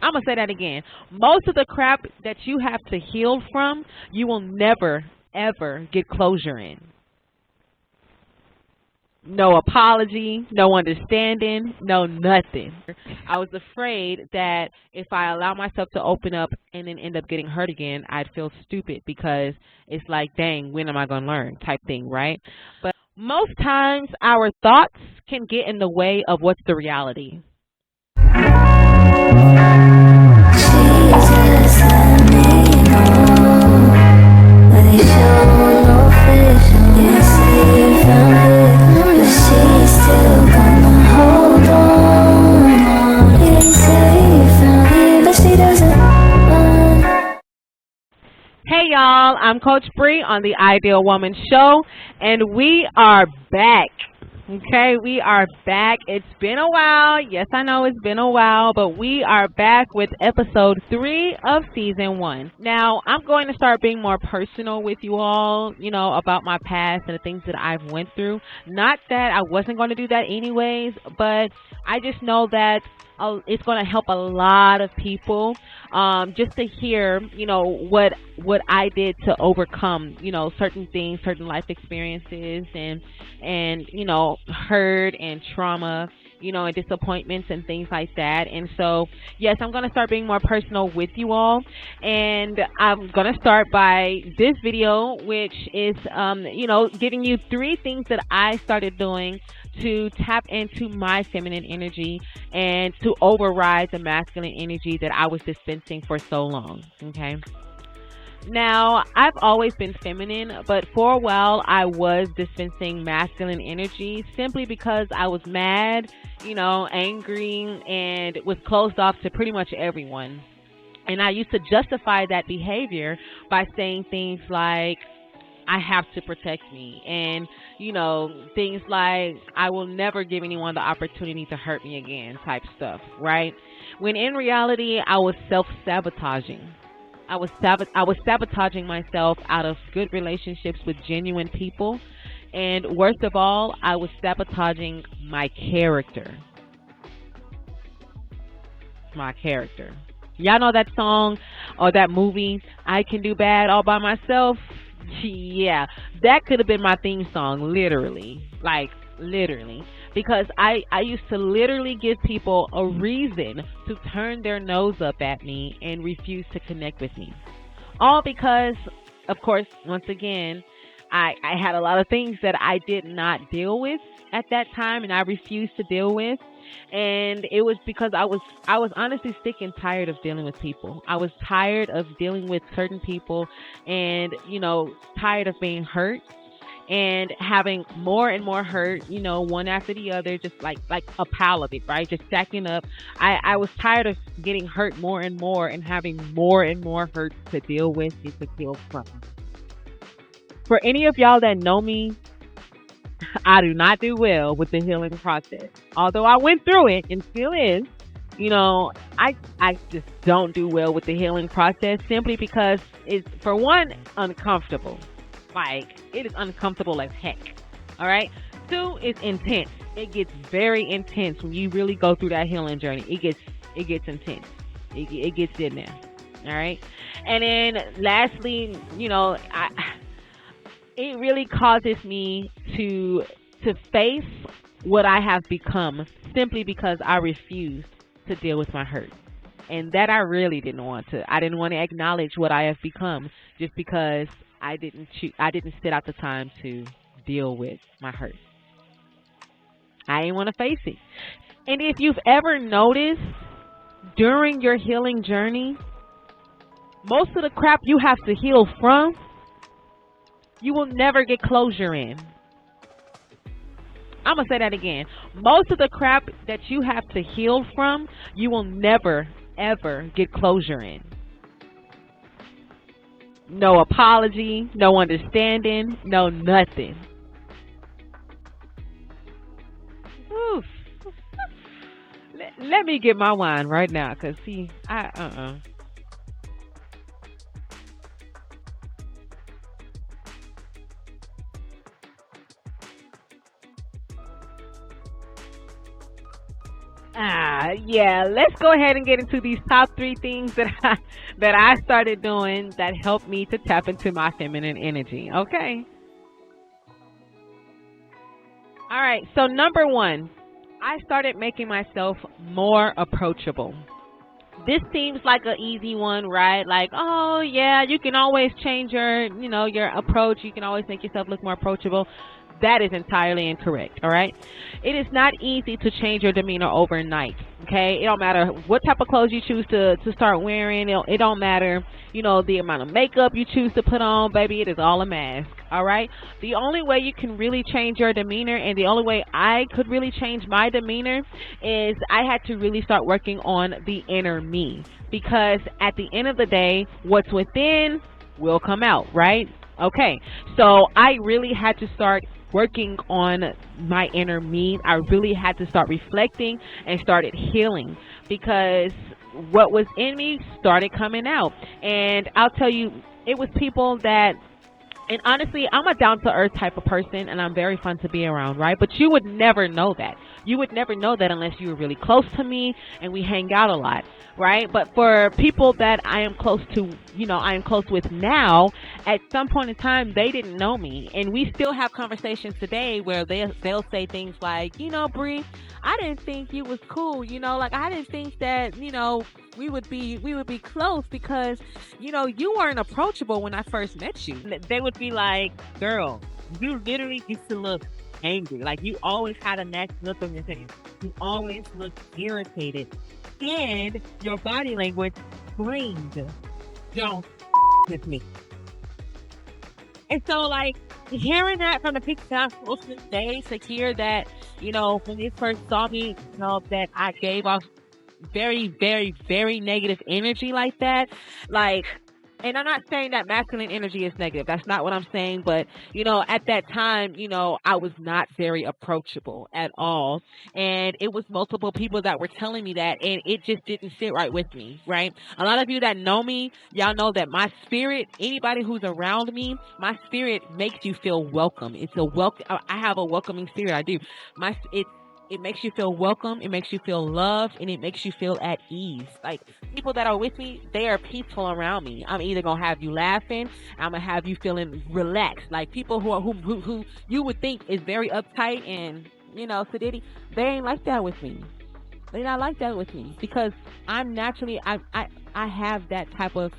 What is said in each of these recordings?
I'm going to say that again. Most of the crap that you have to heal from, you will never, ever get closure in. No apology, no understanding, no nothing. I was afraid that if I allow myself to open up and then end up getting hurt again, I'd feel stupid because it's like, dang, when am I going to learn type thing, right? But most times our thoughts can get in the way of what's the reality. Hey y'all, I'm Coach Bree on the Ideal Woman Show, and we are back. Okay, we are back. It's been a while. Yes, I know it's been a while, but we are back with episode 3 of season 1. Now, I'm going to start being more personal with you all, about my past and the things that I've went through. Not that I wasn't going to do that anyways, but I just know that it's going to help a lot of people just to hear, what I did to overcome, certain things, certain life experiences and hurt and trauma, and disappointments and things like that. And so, yes, I'm going to start being more personal with you all. And I'm going to start by this video, which is, giving you 3 things that I started doing to tap into my feminine energy and to override the masculine energy that I was dispensing for so long. Okay. Now, I've always been feminine, but for a while I was dispensing masculine energy simply because I was mad, angry, and was closed off to pretty much everyone. And I used to justify that behavior by saying things like, I have to protect me, and things like, I will never give anyone the opportunity to hurt me again type stuff, right? When in reality, I was self-sabotaging. I was sabotaging myself out of good relationships with genuine people, and worst of all, I was sabotaging my character. My character. Y'all know that song or that movie, I Can Do Bad All By Myself? Yeah, that could have been my theme song, literally, because I used to literally give people a reason to turn their nose up at me and refuse to connect with me. All because, of course, once again, I had a lot of things that I did not deal with at that time, and I refused to deal with. And it was because I was honestly sick and tired of dealing with people. I was tired of dealing with certain people and, tired of being hurt and having more and more hurt, one after the other, just like a pile of it, right? Just stacking up. I was tired of getting hurt more and more and having more and more hurt to deal with and to heal from. For any of y'all that know me, I do not do well with the healing process. Although I went through it and still is, I just don't do well with the healing process simply because it's, for one, uncomfortable. Like, it is uncomfortable as heck. All right? 2, it's intense. It gets very intense when you really go through that healing journey. It gets intense. It gets in there. All right? And then lastly, it really causes me to face what I have become simply because I refused to deal with my hurt. And that I really didn't want to. I didn't want to acknowledge what I have become just because I didn't sit out the time to deal with my hurt. I didn't want to face it. And if you've ever noticed during your healing journey, most of the crap you have to heal from, you will never get closure in. I'm going to say that again. Most of the crap that you have to heal from, you will never, ever get closure in. No apology, no understanding, no nothing. Oof. Let me get my wine right now, because see, Yeah, let's go ahead and get into these top 3 things that I started doing that helped me to tap into my feminine energy. Okay. All right. So number 1, I started making myself more approachable. This seems like an easy one, right? Like, oh yeah, you can always change your approach. You can always make yourself look more approachable. That is entirely incorrect, all right? It is not easy to change your demeanor overnight, okay? It don't matter what type of clothes you choose to start wearing. It don't matter, the amount of makeup you choose to put on, baby. It is all a mask, all right? The only way you can really change your demeanor, and the only way I could really change my demeanor, is I had to really start working on the inner me. Because at the end of the day, what's within will come out, right? Okay, so I really had to start working on my inner me. I really had to start reflecting and started healing, because what was in me started coming out. And I'll tell you, it was people that, and honestly, I'm a down to earth type of person, and I'm very fun to be around, right? But you would never know that. You would never know that unless you were really close to me and we hang out a lot, right? But for people that I am close to, I am close with now, at some point in time, they didn't know me. And we still have conversations today where they'll say things like, Bree, I didn't think you was cool, like I didn't think that, we would be close because, you weren't approachable when I first met you. They would be like, girl, you literally used to look angry. Like, you always had a next look on your face. You always looked irritated. And your body language screamed, don't with me. And so, like, hearing that from the people that I'm supposed to say, to hear that, when they first saw me, that I gave off very, very, very negative energy like that, like, and I'm not saying that masculine energy is negative. That's not what I'm saying. But, at that time, I was not very approachable at all. And it was multiple people that were telling me that. And it just didn't sit right with me, right? A lot of you that know me, y'all know that my spirit, anybody who's around me, my spirit makes you feel welcome. It's a welcome. I have a welcoming spirit. I do. It makes you feel welcome, it makes you feel loved, and it makes you feel at ease. Like, people that are with me, they are peaceful around me. I'm either going to have you laughing, I'm going to have you feeling relaxed. Like, people who you would think is very uptight and, sedity, they ain't like that with me. They're not like that with me, because I'm naturally, I have that type of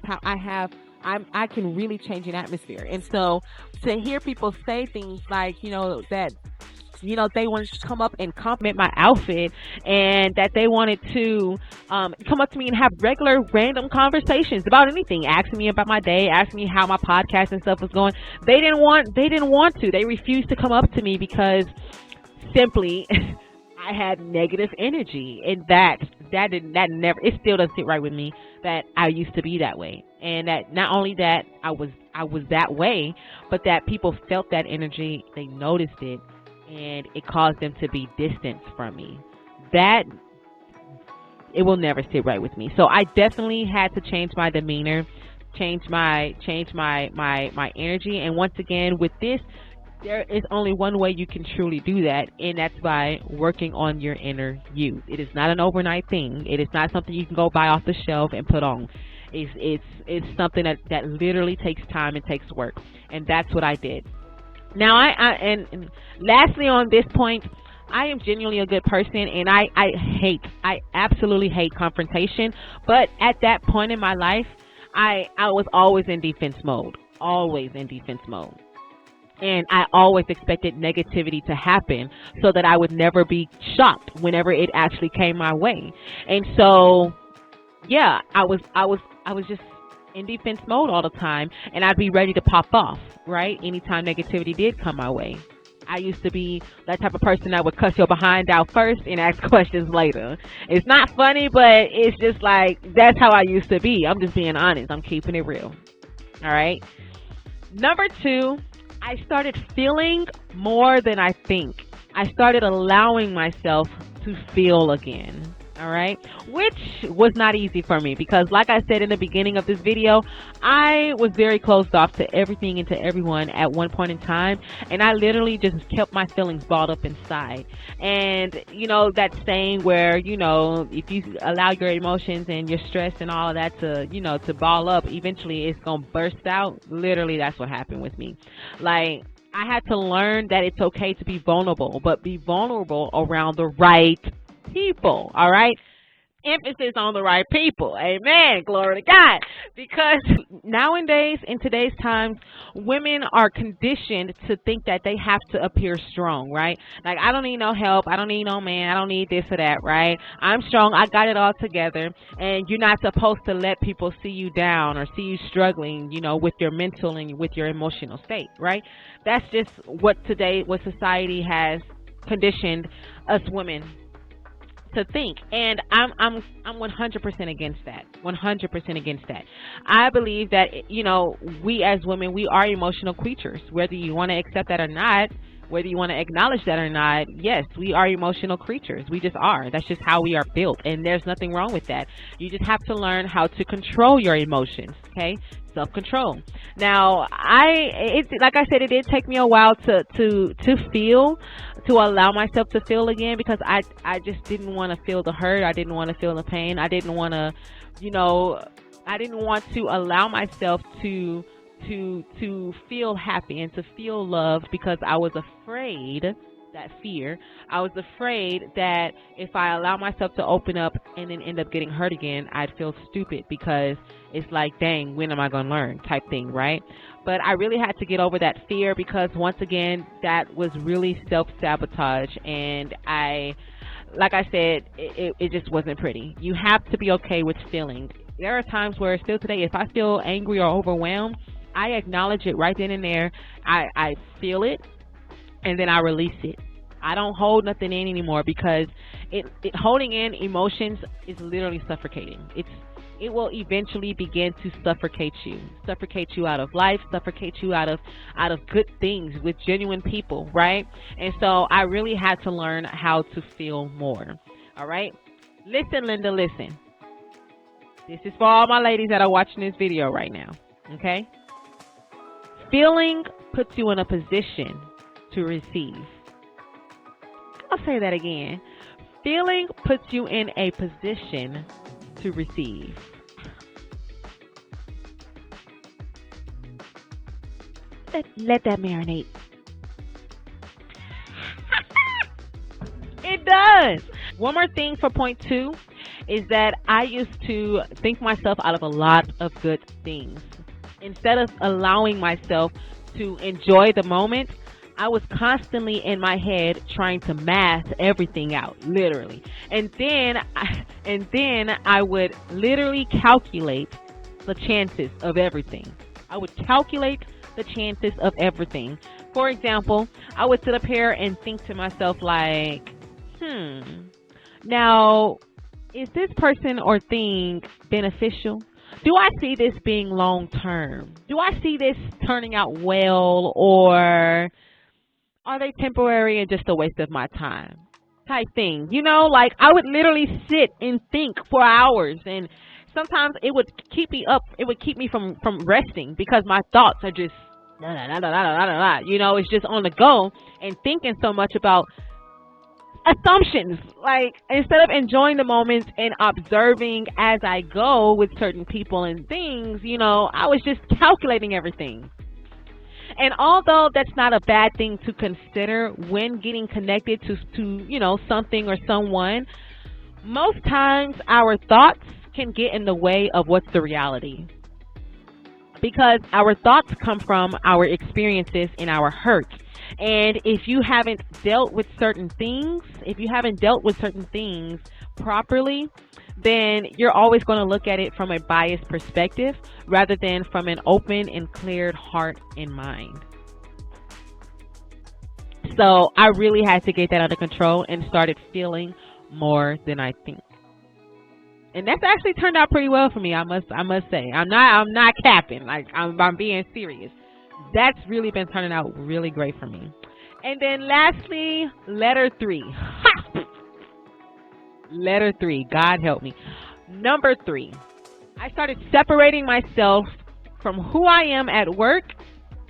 power. I can really change an atmosphere. And so to hear people say things like, that, they wanted to come up and compliment my outfit, and that they wanted to come up to me and have regular random conversations about anything, asking me about my day, asking me how my podcast and stuff was going. They didn't want to. They refused to come up to me because simply I had negative energy, and that never, it still doesn't sit right with me that I used to be that way. And that not only that I was that way, but that people felt that energy, they noticed it, and it caused them to be distant from me. That, it will never sit right with me. So I definitely had to change my demeanor, change my energy. And once again, with this, there is only one way you can truly do that, and that's by working on your inner you. It is not an overnight thing. It is not something you can go buy off the shelf and put on. It's something that literally takes time and takes work, and that's what I did. Now, and lastly on this point, I am genuinely a good person, and I absolutely hate confrontation. But at that point in my life, I was always in defense mode, and I always expected negativity to happen so that I would never be shocked whenever it actually came my way. And so, yeah, I was just in defense mode all the time, and I'd be ready to pop off, right? Anytime negativity did come my way. I used to be that type of person that would cuss your behind out first and ask questions later. It's not funny, but it's just like, that's how I used to be. I'm just being honest. I'm keeping it real. All right. Number 2, I started feeling more than I think. I started allowing myself to feel again. All right, which was not easy for me because, like I said in the beginning of this video, I was very closed off to everything and to everyone at one point in time, and I literally just kept my feelings balled up inside. And you know that saying where, you know, if you allow your emotions and your stress and all of that to, you know, to ball up, eventually it's gonna burst out. Literally, that's what happened with me. Like, I had to learn that it's okay to be vulnerable, but be vulnerable around the right people. All right, emphasis on the right people. Amen. Glory to God. Because nowadays, in today's times, women are conditioned to think that they have to appear strong, right? Like, I don't need no help. I don't need no man. I don't need this or that, right? I'm strong. I got it all together. And you're not supposed to let people see you down or see you struggling, you know, with your mental and with your emotional state, right? That's just what society has conditioned us women to think, and I'm 100% against that. 100% against that. I believe that, you know, we as women, we are emotional creatures, whether you want to accept that or not, whether you want to acknowledge that or not. Yes, we are emotional creatures. We just are. That's just how we are built, and there's nothing wrong with that. You just have to learn how to control your emotions. Okay, self-control. Now, like I said, it did take me a while to feel, to allow myself to feel again, because I just didn't want to feel the hurt. I didn't want to feel the pain. I didn't want to, you know, I didn't want to allow myself to feel happy and to feel loved, because I was afraid, that fear, I was afraid that if I allow myself to open up and then end up getting hurt again, I'd feel stupid, because it's like, dang, when am I going to learn type thing, right? But I really had to get over that fear, because once again, that was really self-sabotage, and like I said, it just wasn't pretty. You have to be okay with feeling. There are times where still today, if I feel angry or overwhelmed, I acknowledge it right then and there. I feel it, and then I release it. I don't hold nothing in anymore, because holding in emotions is literally suffocating. It will eventually begin to suffocate you out of life, suffocate you out of good things with genuine people, right? And so I really had to learn how to feel more. All right, listen, Linda, listen. This is for all my ladies that are watching this video right now. Okay, feeling puts you in a position to receive. I'll say that again. Feeling puts you in a position to receive. Let that marinate. It does. One more thing for point 2 is that I used to think myself out of a lot of good things. Instead of allowing myself to enjoy the moment, I was constantly in my head trying to math everything out, literally. And then I would literally calculate the chances of everything. I would calculate the chances of everything. For example, I would sit up here and think to myself like, now, is this person or thing beneficial? Do I see this being long term? Do I see this turning out well, or are they temporary and just a waste of my time type thing? You know, like I would literally sit and think for hours, and sometimes it would keep me up. It would keep me from resting, because my thoughts are just, you know, it's just on the go and thinking so much about assumptions. Like, instead of enjoying the moments and observing as I go with certain people and things, you know, I was just calculating everything. And although that's not a bad thing to consider when getting connected to you know, something or someone, most times our thoughts can get in the way of what's the reality, because our thoughts come from our experiences and our hurts. And if you haven't dealt with certain things, properly, then you're always going to look at it from a biased perspective rather than from an open and cleared heart and mind. So I really had to get that under control and started feeling more than I think. And that's actually turned out pretty well for me, I must say. I'm not capping. Like, I'm being serious. That's really been turning out really great for me. And then lastly, letter 3. Letter 3. God help me. Number 3. I started separating myself from who I am at work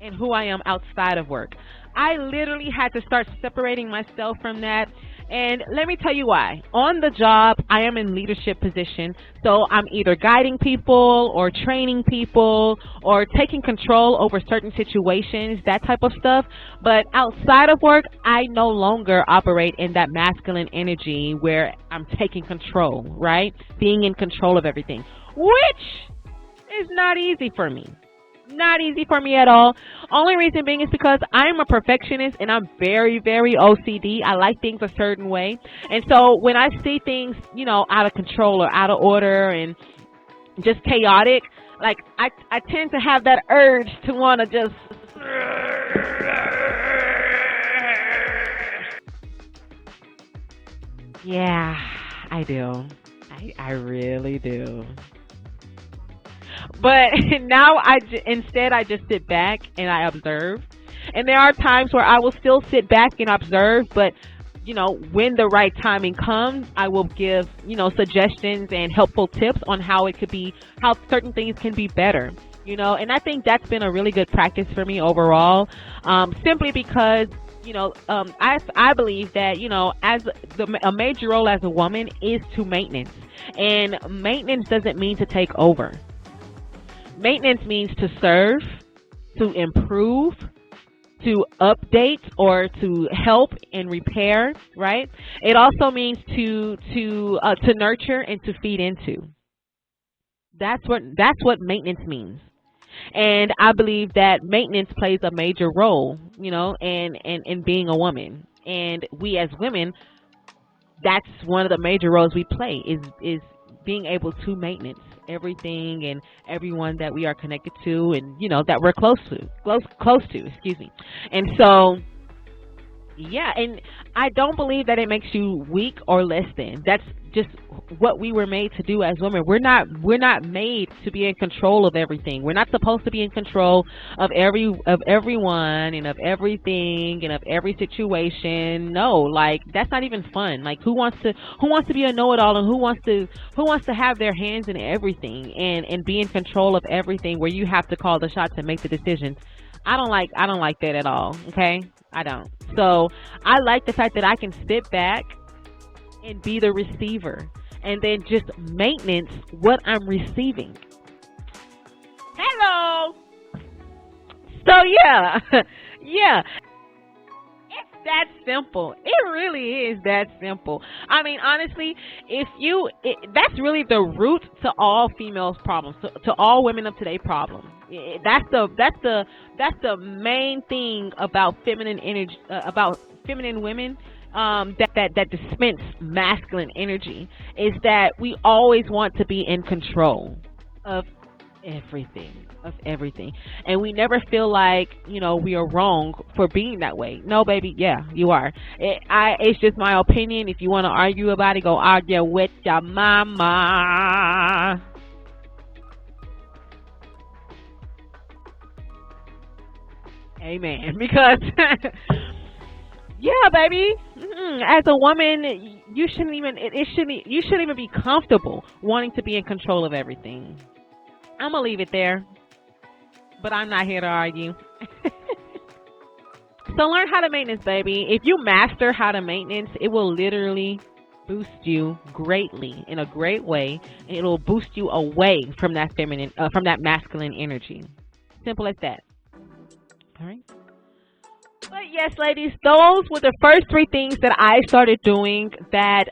and who I am outside of work. I literally had to start separating myself from that. And let me tell you why. On the job, I am in leadership position. So I'm either guiding people or training people or taking control over certain situations, that type of stuff. But outside of work, I no longer operate in that masculine energy where I'm taking control, right? Being in control of everything, which is not easy for me. Not easy for me at all. Only reason being is because I'm a perfectionist and I'm very, very OCD. I like things a certain way. And so when I see things, you know, out of control or out of order and just chaotic, like I tend to have that urge to want to just yeah, I do. I really do. But now instead I just sit back and I observe. And there are times where I will still sit back and observe, but you know, when the right timing comes, I will give, you know, suggestions and helpful tips on how it could be, how certain things can be better. You know, and I think that's been a really good practice for me overall, simply because, you know, I believe that, you know, a major role as a woman is to maintenance. And maintenance doesn't mean to take over. Maintenance means to serve, to improve, to update, or to help and repair, right? It also means to nurture and to feed into. That's what maintenance means. And I believe that maintenance plays a major role, you know, in being a woman. And we as women, that's one of the major roles we play is being able to maintenance everything and everyone that we are connected to and, you know, that we're close to, excuse me. And so, yeah, and I don't believe that it makes you weak or less than. That's just what we were made to do as women. We're not made to be in control of everything. We're not supposed to be in control of everyone and of everything and of every situation. No, like that's not even fun. Like who wants to be a know-it-all, and who wants to have their hands in everything and be in control of everything where you have to call the shots and make the decisions. I don't like that at all. Okay? I don't. So I like the fact that I can sit back and be the receiver and then just maintenance what I'm receiving. Hello. So yeah. Yeah. It's that simple. It really is that simple. I mean, honestly, that's really the root to all females' problems, to all women of today problems. That's the main thing about feminine energy, about feminine women. That dispense masculine energy is that we always want to be in control of everything, and we never feel like, you know, we are wrong for being that way. No, baby, yeah, you are. It's just my opinion. If you want to argue about it, go argue with your mama. Amen. Because yeah, baby. As a woman, you shouldn't even be comfortable wanting to be in control of everything. I'm gonna leave it there, but I'm not here to argue. So learn how to maintenance, baby. If you master how to maintenance, it will literally boost you greatly in a great way, and it'll boost you away from that from that masculine energy. Simple as that. All right. But yes, ladies, those were the first 3 things that I started doing that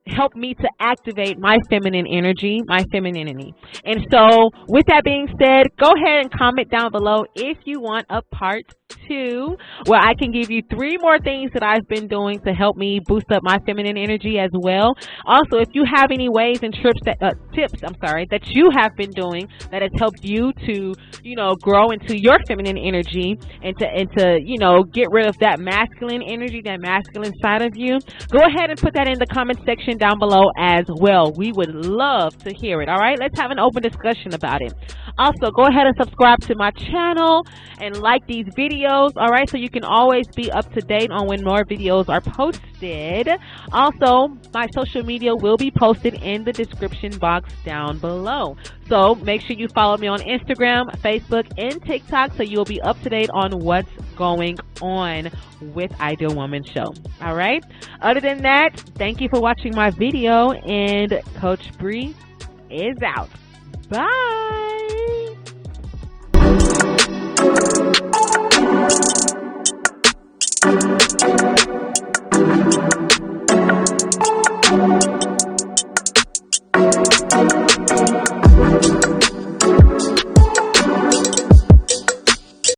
helped me to activate my feminine energy, my femininity. And so with that being said, go ahead and comment down below if you want a part 2, where I can give you 3 more things that I've been doing to help me boost up my feminine energy as well. Also, if you have any ways and tips that you have been doing that has helped you to, you know, grow into your feminine energy and to you know, get rid of that masculine energy, that masculine side of you, go ahead and put that in the comment section down below as well. We would love to hear it. All right, let's have an open discussion about it. Also, go ahead and subscribe to my channel and like these videos, all right, so you can always be up to date on when more videos are posted. interested. Also, my social media will be posted in the description box down below. So make sure you follow me on Instagram, Facebook, and TikTok so you'll be up to date on what's going on with Ideal Woman Show. All right? Other than that, thank you for watching my video, and Coach Bree is out. Bye.